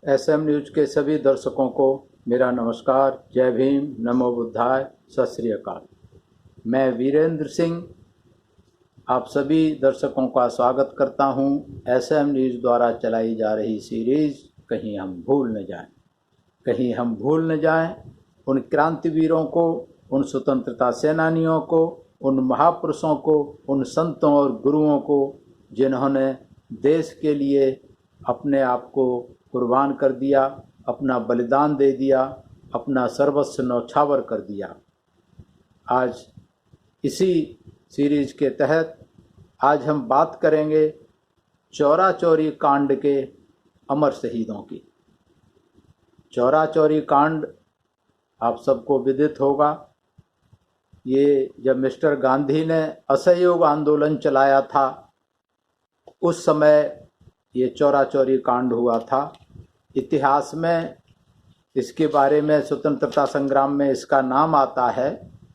SM news के सभी दर्शकों को मेरा नमस्कार। जय भीम, नमो बुद्धाय, सत श्री अकाल। मैं वीरेंद्र सिंह आप सभी दर्शकों का स्वागत करता हूं एसएम न्यूज द्वारा चलाई जा रही सीरीज कहीं हम भूल न जाएं। कहीं हम भूल न जाएं उन क्रांतिवीरों को, उन स्वतंत्रता सेनानियों को, उन महापुरुषों को, उन संतों और गुरुओं को जिन्होंने देश के लिए अपने आप को कुर्बान कर दिया, अपना बलिदान दे दिया, अपना सर्वस्व न्यौछावर कर दिया। आज इसी सीरीज के तहत आज हम बात करेंगे चौरा चौरी कांड के अमर शहीदों की। चौरा चौरी कांड आप सबको विदित होगा। ये जब मिस्टर गांधी ने असहयोग आंदोलन चलाया था उस समय ये चौरा चौरी कांड हुआ था। इतिहास में इसके बारे में स्वतंत्रता संग्राम में इसका नाम आता है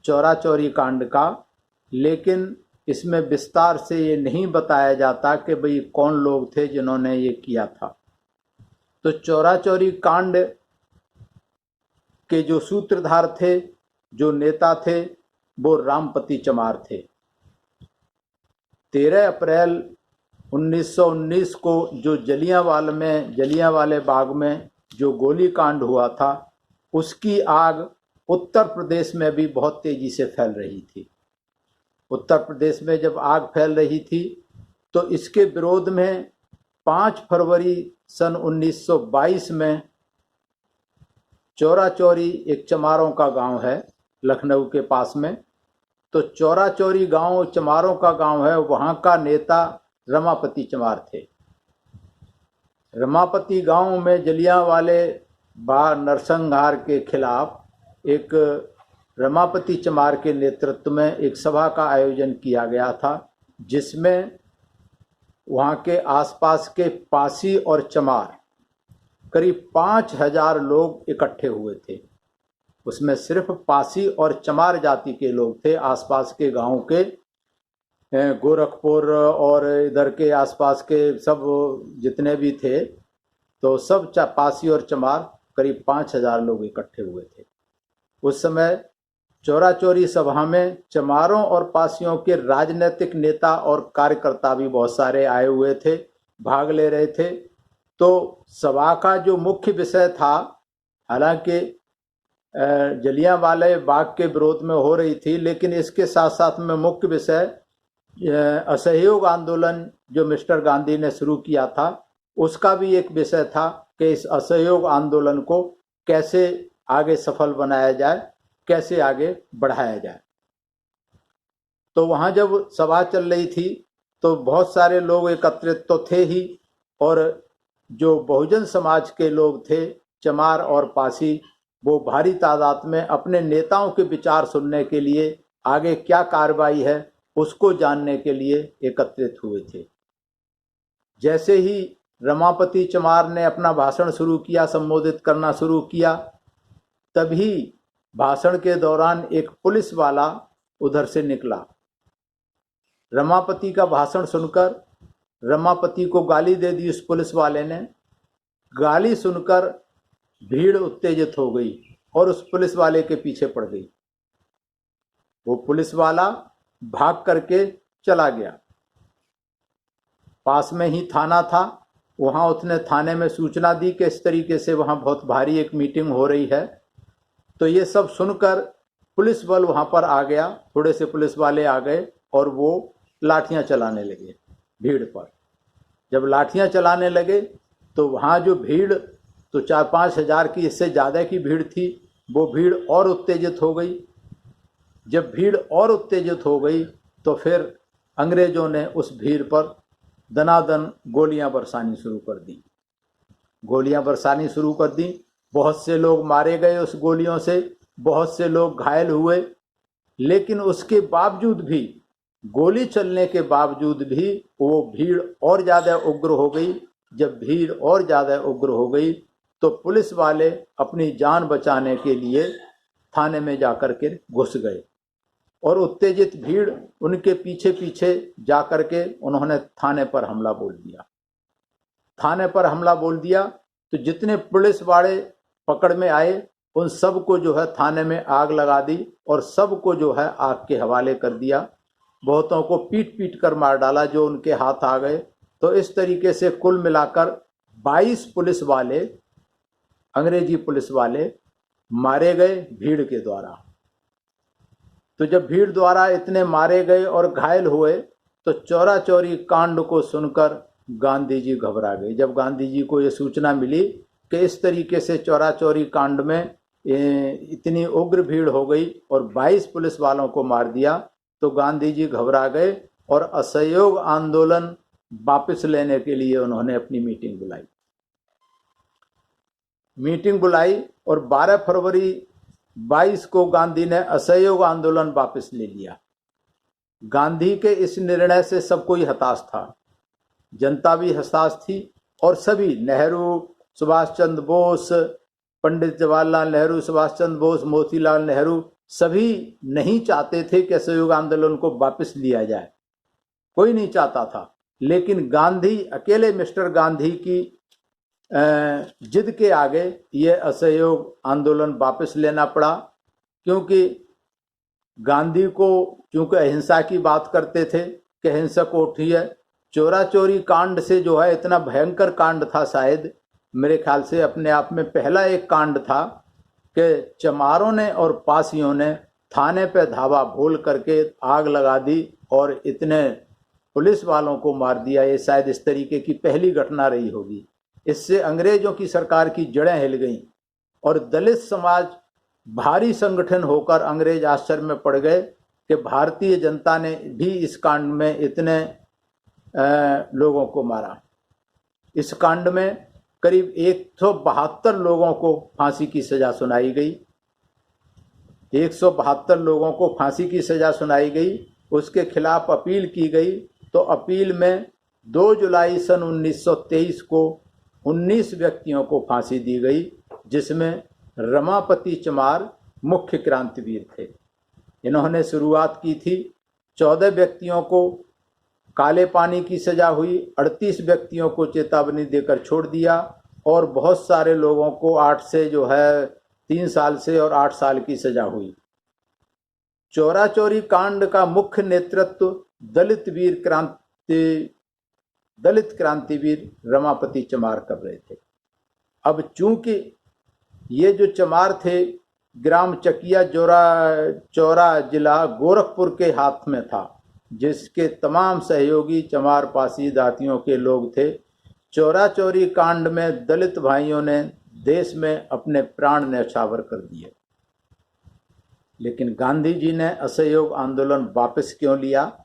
चौरा चौरी कांड का, लेकिन इसमें विस्तार से ये नहीं बताया जाता कि भाई कौन लोग थे जिन्होंने ये किया था। तो चौरा चौरी कांड के जो सूत्रधार थे, जो नेता थे, वो रामपति चमार थे। 13 अप्रैल 1919 को जो जलियांवाले बाग में जो गोली कांड हुआ था, उसकी आग उत्तर प्रदेश में भी बहुत तेजी से फैल रही थी। उत्तर प्रदेश में जब आग फैल रही थी तो इसके विरोध में 5 फरवरी सन 1922 में चौरा चौरी, एक चमारों का गांव है लखनऊ के पास में, तो चौरा चौरी गांव चमारों का गांव है, वहां का नेता रमापति चमार थे। रमापति गांव में जलियांवाले बाग नरसंहार के खिलाफ एक रमापति चमार के नेतृत्व में एक सभा का आयोजन किया गया था, जिसमें वहां के आसपास के पासी और चमार करीब 5000 लोग इकट्ठे हुए थे। उसमें सिर्फ पासी और चमार जाति के लोग थे। आसपास के गांव के गोरखपुर और इधर के आसपास के सब जितने भी थे, तो सब पासी और चमार करीब 5000 लोग इकट्ठे हुए थे। उस समय चौरा चौरी सभा में चमारों और पासियों के राजनीतिक नेता और कार्यकर्ता भी बहुत सारे आए हुए थे, भाग ले रहे थे। तो सभा का जो मुख्य विषय था, हालांकि जलियांवाले बाग के विरोध में हो रही थी, लेकिन इसके साथ साथ में मुख्य विषय असहयोग आंदोलन जो मिस्टर गांधी ने शुरू किया था, उसका भी एक विषय था कि इस असहयोग आंदोलन को कैसे आगे सफल बनाया जाए, कैसे आगे बढ़ाया जाए। तो वहां जब सभा चल रही थी तो बहुत सारे लोग एकत्रित तो थे ही, और जो बहुजन समाज के लोग थे, चमार और पासी, वो भारी तादाद में अपने नेताओं के विचार सुनने के लिए, आगे क्या कार्रवाई है उसको जानने के लिए एकत्रित हुए थे। जैसे ही रमापति चमार ने अपना भाषण शुरू किया, संबोधित करना शुरू किया, तभी भाषण के दौरान एक पुलिस वाला उधर से निकला। रमापति का भाषण सुनकर रमापति को गाली दे दी उस पुलिस वाले ने। गाली सुनकर भीड़ उत्तेजित हो गई और उस पुलिस वाले के पीछे पड़ गई। वो पुलिस वाला भाग करके चला गया। पास में ही थाना था, वहां उसने थाने में सूचना दी कि इस तरीके से वहां बहुत भारी एक मीटिंग हो रही है। तो ये सब सुनकर पुलिस बल वहां पर आ गया, थोड़े से पुलिस वाले आ गए और वो लाठियां चलाने लगे भीड़ पर। जब लाठियां चलाने लगे तो वहां जो भीड़ तो 4-5 हजार की, इससे ज़्यादा की भीड़ थी, वो भीड़ और उत्तेजित हो गई। जब भीड़ और उत्तेजित हो गई तो फिर अंग्रेजों ने उस भीड़ पर दनादन गोलियां बरसानी शुरू कर दी। गोलियां बरसानी शुरू कर दी। बहुत से लोग मारे गए उस गोलियों से, बहुत से लोग घायल हुए। लेकिन उसके बावजूद भी, गोली चलने के बावजूद भी, वो भीड़ और ज़्यादा उग्र हो गई। जब भीड़ और ज़्यादा उग्र हो गई तो पुलिस वाले अपनी जान बचाने के लिए थाने में जाकर के घुस गए और उत्तेजित भीड़ उनके पीछे पीछे जाकर के उन्होंने थाने पर हमला बोल दिया। थाने पर हमला बोल दिया तो जितने पुलिस वाले पकड़ में आए उन सबको जो है थाने में आग लगा दी और सबको जो है आग के हवाले कर दिया। बहुतों को पीट पीट कर मार डाला जो उनके हाथ आ गए। तो इस तरीके से कुल मिलाकर 22 पुलिस वाले, अंग्रेजी पुलिस वाले मारे गए भीड़ के द्वारा। तो जब भीड़ द्वारा इतने मारे गए और घायल हुए तो चौरा चौरी कांड को सुनकर गांधी जी घबरा गए। जब गांधी जी को ये सूचना मिली कि इस तरीके से चौरा चौरी कांड में इतनी उग्र भीड़ हो गई और 22 पुलिस वालों को मार दिया, तो गांधी जी घबरा गए और असहयोग आंदोलन वापस लेने के लिए उन्होंने अपनी मीटिंग बुलाई और 12 फरवरी 22 को गांधी ने असहयोग आंदोलन वापस ले लिया। गांधी के इस निर्णय से सब कोई हताश था, जनता भी हताश थी और सभी, नेहरू, सुभाष चंद्र बोस, पंडित जवाहरलाल नेहरू, सुभाष चंद्र बोस, मोतीलाल नेहरू, सभी नहीं चाहते थे कि असहयोग आंदोलन को वापस लिया जाए। कोई नहीं चाहता था, लेकिन गांधी अकेले, मिस्टर गांधी की जिद के आगे ये असहयोग आंदोलन वापस लेना पड़ा। क्योंकि गांधी को, क्योंकि अहिंसा की बात करते थे कि अहिंसक उठिए, चोरा चोरी कांड से जो है इतना भयंकर कांड था, शायद मेरे ख्याल से अपने आप में पहला एक कांड था कि चमारों ने और पासियों ने थाने पे धावा भूल करके आग लगा दी और इतने पुलिस वालों को मार दिया। ये शायद इस तरीके की पहली घटना रही होगी। इससे अंग्रेजों की सरकार की जड़ें हिल गईं और दलित समाज भारी संगठन होकर अंग्रेज आश्चर्य में पड़ गए कि भारतीय जनता ने भी इस कांड में इतने लोगों को मारा। इस कांड में करीब 172 लोगों को फांसी की सजा सुनाई गई। 172 लोगों को फांसी की सजा सुनाई गई। उसके खिलाफ अपील की गई तो अपील में 2 जुलाई सन 1923 को 19 व्यक्तियों को फांसी दी गई, जिसमें रमापति चमार मुख्य क्रांतिवीर थे। इन्होंने शुरुआत की थी। 14 व्यक्तियों को काले पानी की सजा हुई, 38 व्यक्तियों को चेतावनी देकर छोड़ दिया और बहुत सारे लोगों को 8 से जो है 3 साल से और 8 साल की सजा हुई। चौरा चौरी कांड का मुख्य नेतृत्व दलित क्रांतिवीर रमापति चमार कर रहे थे। अब चूंकि ये जो चमार थे, ग्राम चकिया चौरा जिला गोरखपुर के हाथ में था, जिसके तमाम सहयोगी चमार पासी दातियों के लोग थे। चौरा चौरी कांड में दलित भाइयों ने देश में अपने प्राण न्यौछावर कर दिए। लेकिन गांधी जी ने असहयोग आंदोलन वापस क्यों लिया?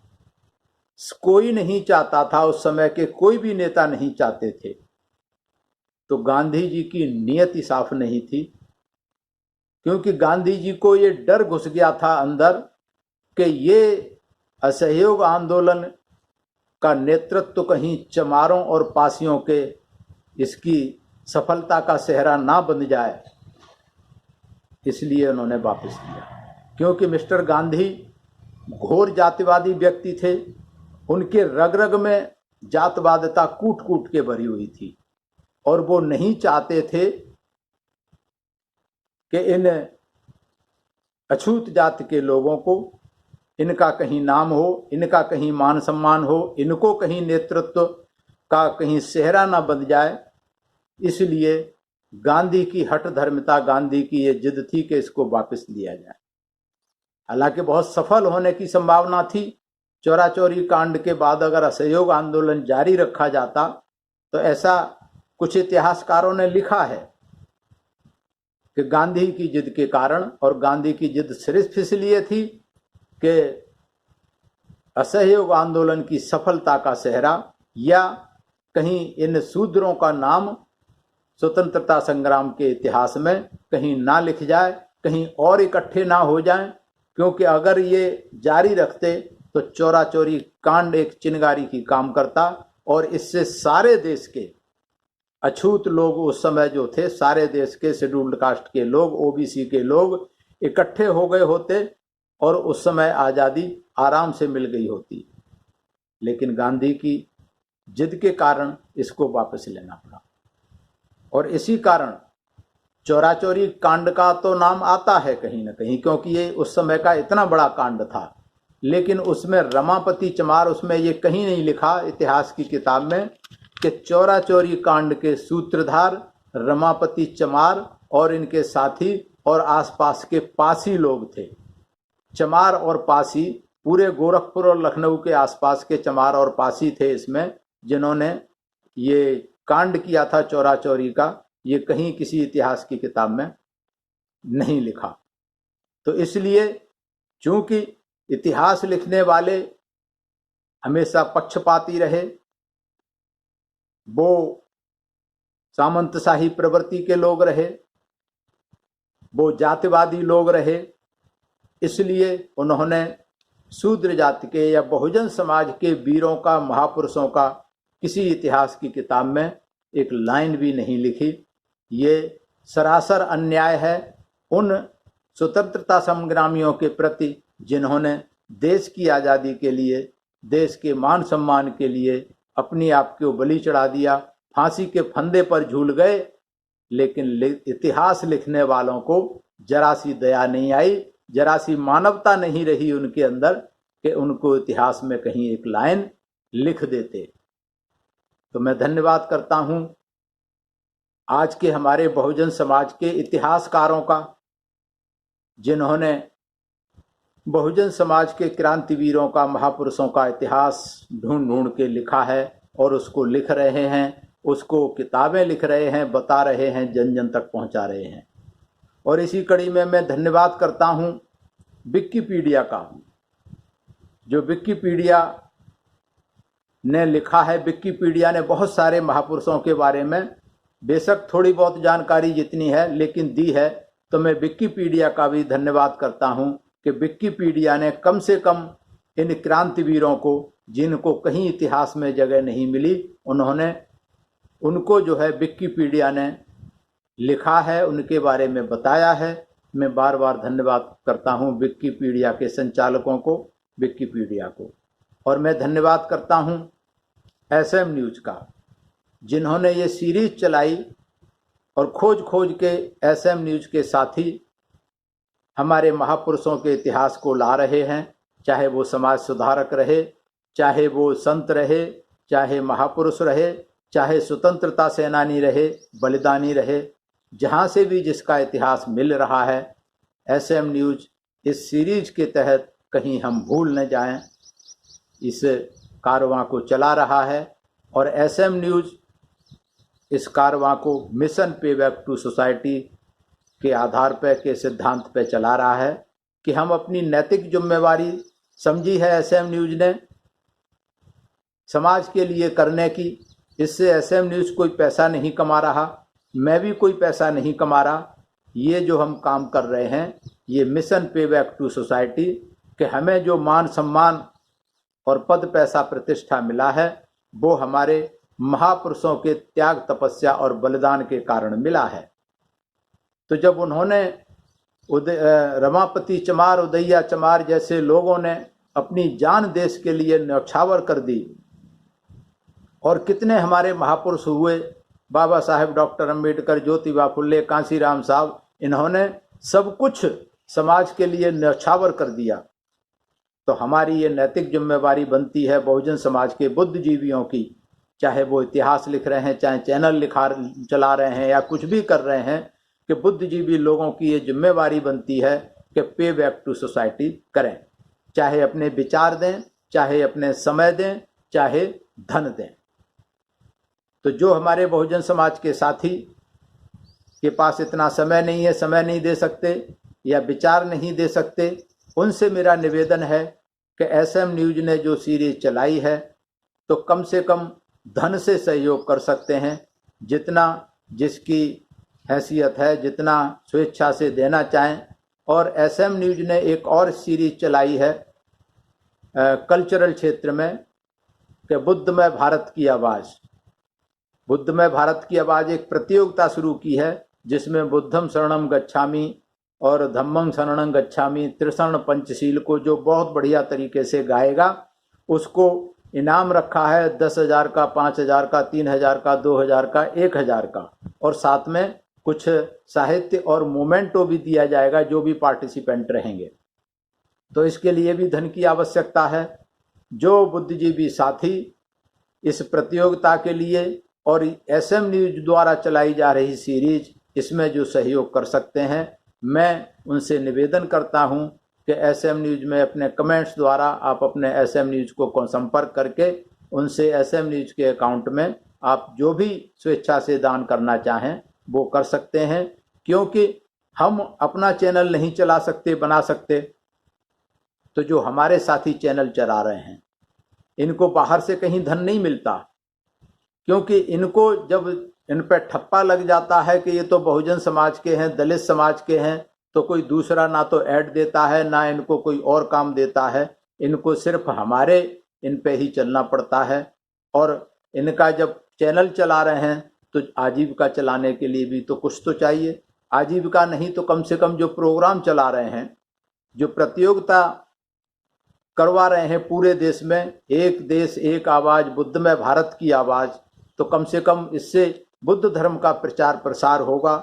कोई नहीं चाहता था, उस समय के कोई भी नेता नहीं चाहते थे। तो गांधी जी की नियति साफ नहीं थी, क्योंकि गांधी जी को ये डर घुस गया था अंदर कि ये असहयोग आंदोलन का नेतृत्व कहीं चमारों और पासियों के इसकी सफलता का सेहरा ना बन जाए, इसलिए उन्होंने वापस लिया। क्योंकि मिस्टर गांधी घोर जातिवादी व्यक्ति थे, उनके रग रग में जातवादिता कूट कूट के भरी हुई थी और वो नहीं चाहते थे कि इन अछूत जाति के लोगों को, इनका कहीं नाम हो, इनका कहीं मान सम्मान हो, इनको कहीं नेतृत्व का कहीं सेहरा ना बन जाए। इसलिए गांधी की हठ धर्मिता, गांधी की ये जिद थी कि इसको वापस लिया जाए। हालांकि बहुत सफल होने की संभावना थी। चौरा चौरी कांड के बाद अगर असहयोग आंदोलन जारी रखा जाता तो ऐसा कुछ इतिहासकारों ने लिखा है कि गांधी की जिद के कारण, और गांधी की जिद सिर्फ इसलिए थी कि असहयोग आंदोलन की सफलता का सेहरा या कहीं इन शूद्रों का नाम स्वतंत्रता संग्राम के इतिहास में कहीं ना लिख जाए, कहीं और इकट्ठे ना हो जाएं। क्योंकि अगर ये जारी रखते तो चौरा चौरी कांड एक चिनगारी की काम करता और इससे सारे देश के अछूत लोग उस समय जो थे, सारे देश के शेड्यूल्ड कास्ट के लोग, ओबीसी के लोग इकट्ठे हो गए होते और उस समय आज़ादी आराम से मिल गई होती। लेकिन गांधी की जिद के कारण इसको वापस लेना पड़ा। और इसी कारण चौरा चौरी कांड का तो नाम आता है कहीं ना कहीं, क्योंकि ये उस समय का इतना बड़ा कांड था। लेकिन उसमें रमापति चमार, उसमें ये कहीं नहीं लिखा इतिहास की किताब में कि चौरा चौरी कांड के सूत्रधार रमापति चमार और इनके साथी और आसपास के पासी लोग थे। चमार और पासी पूरे गोरखपुर और लखनऊ के आसपास के चमार और पासी थे इसमें, जिन्होंने ये कांड किया था चौरा चौरी का। ये कहीं किसी इतिहास की किताब में नहीं लिखा। तो इसलिए चूंकि इतिहास लिखने वाले हमेशा पक्षपाती रहे, वो सामंतशाही प्रवृत्ति के लोग रहे, वो जातिवादी लोग रहे, इसलिए उन्होंने शूद्र जाति के या बहुजन समाज के वीरों का, महापुरुषों का किसी इतिहास की किताब में एक लाइन भी नहीं लिखी। ये सरासर अन्याय है उन स्वतंत्रता संग्रामियों के प्रति जिन्होंने देश की आज़ादी के लिए, देश के मान सम्मान के लिए अपनी आप को बलि चढ़ा दिया, फांसी के फंदे पर झूल गए, लेकिन इतिहास लिखने वालों को जरा सी दया नहीं आई, जरा सी मानवता नहीं रही उनके अंदर कि उनको इतिहास में कहीं एक लाइन लिख देते। तो मैं धन्यवाद करता हूं आज के हमारे बहुजन समाज के इतिहासकारों का, जिन्होंने बहुजन समाज के क्रांतिवीरों का, महापुरुषों का इतिहास ढूंढ ढूंढ के लिखा है और उसको लिख रहे हैं, उसको किताबें लिख रहे हैं, बता रहे हैं, जन जन तक पहुंचा रहे हैं। और इसी कड़ी में मैं धन्यवाद करता हूं विकिपीडिया का, जो विकिपीडिया ने लिखा है। विकिपीडिया ने बहुत सारे महापुरुषों के बारे में बेशक थोड़ी बहुत जानकारी जितनी है लेकिन दी है। तो मैं विकिपीडिया का भी धन्यवाद करता हूं कि विकिपीडिया ने कम से कम इन क्रांतिवीरों को, जिनको कहीं इतिहास में जगह नहीं मिली, उनको जो है विकिपीडिया ने लिखा है, उनके बारे में बताया है। मैं बार बार धन्यवाद करता हूं विकिपीडिया के संचालकों को, विकिपीडिया को। और मैं धन्यवाद करता हूं एसएम न्यूज़ का, जिन्होंने ये सीरीज चलाई और खोज खोज के एसएम न्यूज़ के साथी हमारे महापुरुषों के इतिहास को ला रहे हैं। चाहे वो समाज सुधारक रहे, चाहे वो संत रहे, चाहे महापुरुष रहे, चाहे स्वतंत्रता सेनानी रहे, बलिदानी रहे, जहाँ से भी जिसका इतिहास मिल रहा है, एसएम न्यूज़ इस सीरीज के तहत कहीं हम भूल न जाएं, इस कारवां को चला रहा है। और एसएम न्यूज़ इस कारवां को मिशन पे बैक टू सोसाइटी के आधार पर, के सिद्धांत पे चला रहा है कि हम अपनी नैतिक जिम्मेवारी समझी है एसएम न्यूज़ ने समाज के लिए करने की। इससे एसएम न्यूज़ कोई पैसा नहीं कमा रहा, मैं भी कोई पैसा नहीं कमा रहा। ये जो हम काम कर रहे हैं, ये मिशन पे बैक टू सोसाइटी, कि हमें जो मान सम्मान और पद पैसा प्रतिष्ठा मिला है वो हमारे महापुरुषों के त्याग, तपस्या और बलिदान के कारण मिला है। तो जब उन्होंने रमापति चमार, उदैया चमार जैसे लोगों ने अपनी जान देश के लिए न्यौछावर कर दी, और कितने हमारे महापुरुष हुए, बाबा साहेब डॉक्टर अंबेडकर, ज्योतिबा फुल्ले, कांसीराम साहब, इन्होंने सब कुछ समाज के लिए न्यौछावर कर दिया। तो हमारी ये नैतिक जिम्मेवारी बनती है बहुजन समाज के बुद्धिजीवियों की, चाहे वो इतिहास लिख रहे हैं, चाहे चैनल चला रहे हैं या कुछ भी कर रहे हैं, कि बुद्धिजीवी लोगों की ये जिम्मेवारी बनती है कि पे बैक टू सोसाइटी करें। चाहे अपने विचार दें, चाहे अपने समय दें, चाहे धन दें। तो जो हमारे बहुजन समाज के साथी के पास इतना समय नहीं है, समय नहीं दे सकते या विचार नहीं दे सकते, उनसे मेरा निवेदन है कि एसएम न्यूज़ ने जो सीरीज चलाई है, तो कम से कम धन से सहयोग कर सकते हैं, जितना जिसकी हैसियत है, जितना स्वेच्छा से देना चाहें। और एसएम न्यूज़ ने एक और सीरीज चलाई है कल्चरल क्षेत्र में, कि बुद्धमय भारत की आवाज़। बुद्धमय भारत की आवाज़ एक प्रतियोगिता शुरू की है, जिसमें बुद्धम शरणम गच्छामि और धम्मं शरणं गच्छामि, त्रिशरण पंचशील को जो बहुत बढ़िया तरीके से गाएगा, उसको इनाम रखा है 10,000 का, 5,000 का, 3,000 का, 2,000 का, 1,000 का। और साथ में कुछ साहित्य और मोमेंटो भी दिया जाएगा जो भी पार्टिसिपेंट रहेंगे। तो इसके लिए भी धन की आवश्यकता है। जो बुद्धिजीवी साथी इस प्रतियोगिता के लिए और एसएम न्यूज द्वारा चलाई जा रही सीरीज इसमें जो सहयोग कर सकते हैं, मैं उनसे निवेदन करता हूं कि एसएम न्यूज में अपने कमेंट्स द्वारा आप अपने एसएम न्यूज को संपर्क करके उनसे एसएम न्यूज के अकाउंट में आप जो भी स्वेच्छा से दान करना चाहें वो कर सकते हैं, क्योंकि हम अपना चैनल नहीं चला सकते, बना सकते, तो जो हमारे साथी चैनल चला रहे हैं इनको बाहर से कहीं धन नहीं मिलता, क्योंकि इनको जब इन पर ठप्पा लग जाता है कि ये तो बहुजन समाज के हैं, दलित समाज के हैं, तो कोई दूसरा ना तो ऐड देता है ना इनको कोई और काम देता है। इनको सिर्फ हमारे इन पे ही चलना पड़ता है। और इनका जब चैनल चला रहे हैं तो आजीविका चलाने के लिए भी तो कुछ तो चाहिए। आजीविका नहीं तो कम से कम जो प्रोग्राम चला रहे हैं, जो प्रतियोगिता करवा रहे हैं पूरे देश में, एक देश एक आवाज़, बुद्धमय भारत की आवाज़, तो कम से कम इससे बुद्ध धर्म का प्रचार प्रसार होगा।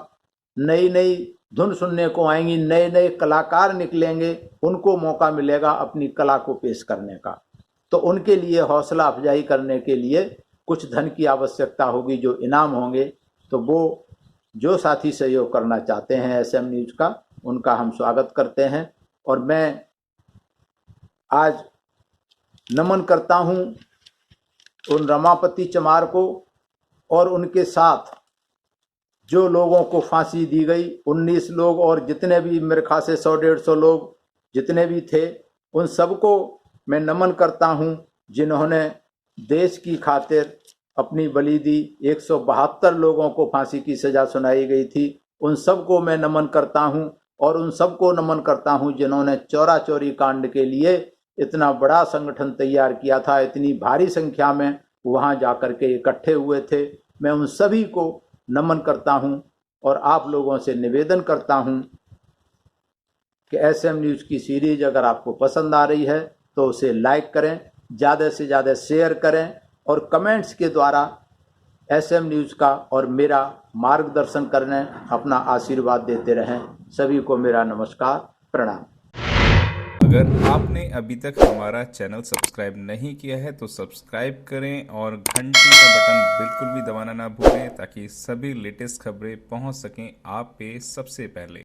नई नई धुन सुनने को आएंगी, नए नए कलाकार निकलेंगे, उनको मौका मिलेगा अपनी कला को पेश करने का। तो उनके लिए हौसला अफजाई करने के लिए कुछ धन की आवश्यकता होगी, जो इनाम होंगे। तो वो जो साथी सहयोग करना चाहते हैं एसएम न्यूज का, उनका हम स्वागत करते हैं। और मैं आज नमन करता हूं उन रमापति चमार को और उनके साथ जो लोगों को फांसी दी गई, 19 लोग और जितने भी मेरे ख्याल से 100-150 लोग जितने भी थे, उन सबको मैं नमन करता हूं जिन्होंने देश की खातिर अपनी बलि दी। 172 लोगों को फांसी की सज़ा सुनाई गई थी। उन सबको मैं नमन करता हूं और उन सबको नमन करता हूं जिन्होंने चौरा चौरी कांड के लिए इतना बड़ा संगठन तैयार किया था, इतनी भारी संख्या में वहां जाकर के इकट्ठे हुए थे। मैं उन सभी को नमन करता हूं और आप लोगों से निवेदन करता हूं कि एसएम न्यूज़ की सीरीज अगर आपको पसंद आ रही है तो उसे लाइक करें, ज़्यादा से ज़्यादा शेयर करें और कमेंट्स के द्वारा एसएम न्यूज़ का और मेरा मार्गदर्शन करने, अपना आशीर्वाद देते रहें। सभी को मेरा नमस्कार, प्रणाम। अगर आपने अभी तक हमारा चैनल सब्सक्राइब नहीं किया है तो सब्सक्राइब करें और घंटी का बटन बिल्कुल भी दबाना ना भूलें, ताकि सभी लेटेस्ट खबरें पहुंच सकें आप पे सबसे पहले।